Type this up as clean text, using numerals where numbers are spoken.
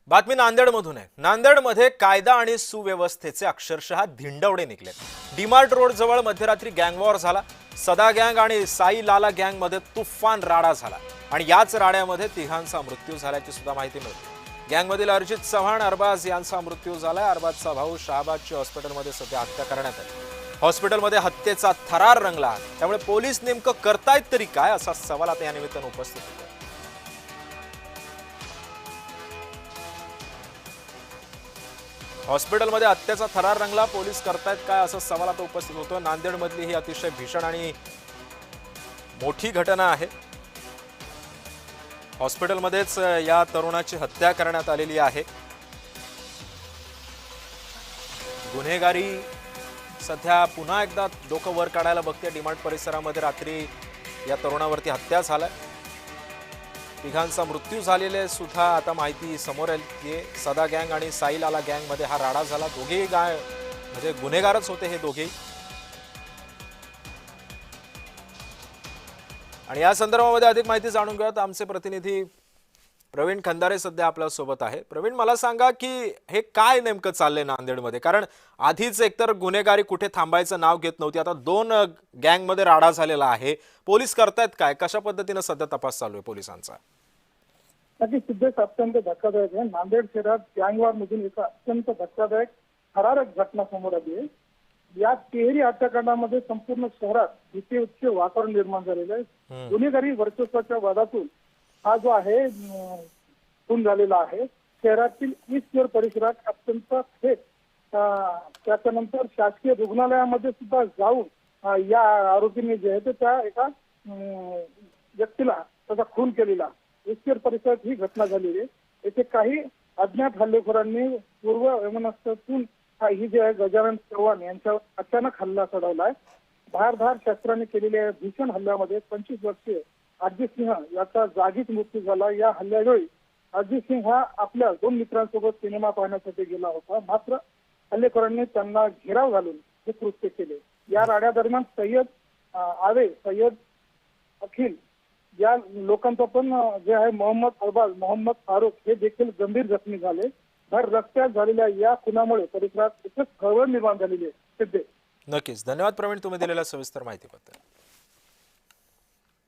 बातमी नांदेडमधून आहे। नांदेडमध्ये कायदा आणि सुव्यवस्थेचे अक्षरशः धिंडवडे निघले। डीमार्ट रोड जवळ मध्यरात्री गँगवॉर झाला। सदा गँग आणि साई लाला गँग मध्ये तुफान राडा झाला आणि याच राड्यामध्ये तिघांचा मृत्यू झाल्याची सुद्धा माहिती मिळते। गँगमधील अर्जित चव्हाण अरबाज यांचा मृत्यू झाला। अरबाजचा भाऊ शाहबाजची हॉस्पिटलमध्ये सध्या हत्या करण्यात आली। हॉस्पिटलमध्ये हत्येचा थरार रंगला आहे। त्यामुळे पोलीस नेमकं करतायत तरी काय असा सवाल आता या निमित्ताने उपस्थित होतो। हॉस्पिटलमध्ये हत्येचा थरार रंगला, पोलीस करतायत काय असा सवाल आता उपस्थित होतो। नांदेडमधली ही अतिशय भीषण आणि मोठी घटना आहे। हॉस्पिटलमध्येच या तरुणाची हत्या करण्यात आलेली आहे। गुन्हेगारी सध्या पुन्हा एकदा डोकं वर काढायला बघते। डीमार्ट परिसरामध्ये रात्री या तरुणावरती हत्या झाली। तिघांचा मृत्यू झालेले सुद्धा आता माहिती समोर आली। सदा गँग आणि साई लाला गँग मध्ये हा राडा झाला। दोघेही म्हणजे गुन्हेगारच होते हे दोघेही। आणि या संदर्भामध्ये अधिक माहिती जाणून घेऊयात। आमचे प्रतिनिधी प्रवीण खंदारे सध्या आपल्या सोबत आहे। प्रवीण, मला सांगा की हे काय नेमकं चाललंय नांदेडमध्ये, कारण आधीच एकतर गुन्हेगारी कुठे थांबायचं नाव घेत नव्हती, आता दोन गँग मध्ये राडा झालेला आहे। पोलीस करतायत काय, कशा पद्धतीने सध्या तपास चालू आहे पोलिसांचा? नक्की सिद्धेश, अत्यंत धक्कादायक आहे। नांदेड शहरात गँगवॉर मधून एक अत्यंत धक्कादायक थरारक घटना समोर आली आहे। या तिहेरी हत्याकांडामध्ये संपूर्ण शहरात भीतीचे वातावरण निर्माण झालेलं आहे। गुन्हेगारी वर्चस्वाच्या वादातून हा जो आहे खून झालेला आहे। शहरातील ईस्ट परिसरात अत्यंत थेट त्याच्यानंतर शासकीय रुग्णालयामध्ये सुद्धा जाऊन या आरोपींनी जे आहे ते त्या एका व्यक्तीला त्याचा खून केलेला ईस्ट परिसरात ही घटना झालेली आहे। येथे काही अज्ञात हल्लेखोरांनी पूर्व वैमनस्यातून ही जे आहे गजानन चव्हाण यांच्यावर अचानक हल्ला चढवलाय। धारधार शस्त्राने केलेल्या भीषण हल्ल्यामध्ये 25 वर्षीय अजित सिंह याचा जागीच मृत्यू झाला। या हल्ल्यावेळी अजित सिंह हा आपल्या दोन मित्रांसोबत सिनेमा पाहण्यासाठी गेला होता, मात्र हल्लेखोरांनी त्यांना घेराव घालून हे कृत्य केले। या राड्या दरम्यान सय्यद सय्यद अखिल या लोकांचा पण जे आहे मोहम्मद अरबाज, मोहम्मद फारूक हे देखील गंभीर जखमी झाले। भर रस्त्यात झालेल्या या खुनामुळे परिसरात एकच खळबळ निर्माण झालेली आहे। नक्कीच, धन्यवाद प्रवीण, तुम्ही दिलेल्या सविस्तर माहितीबद्दल।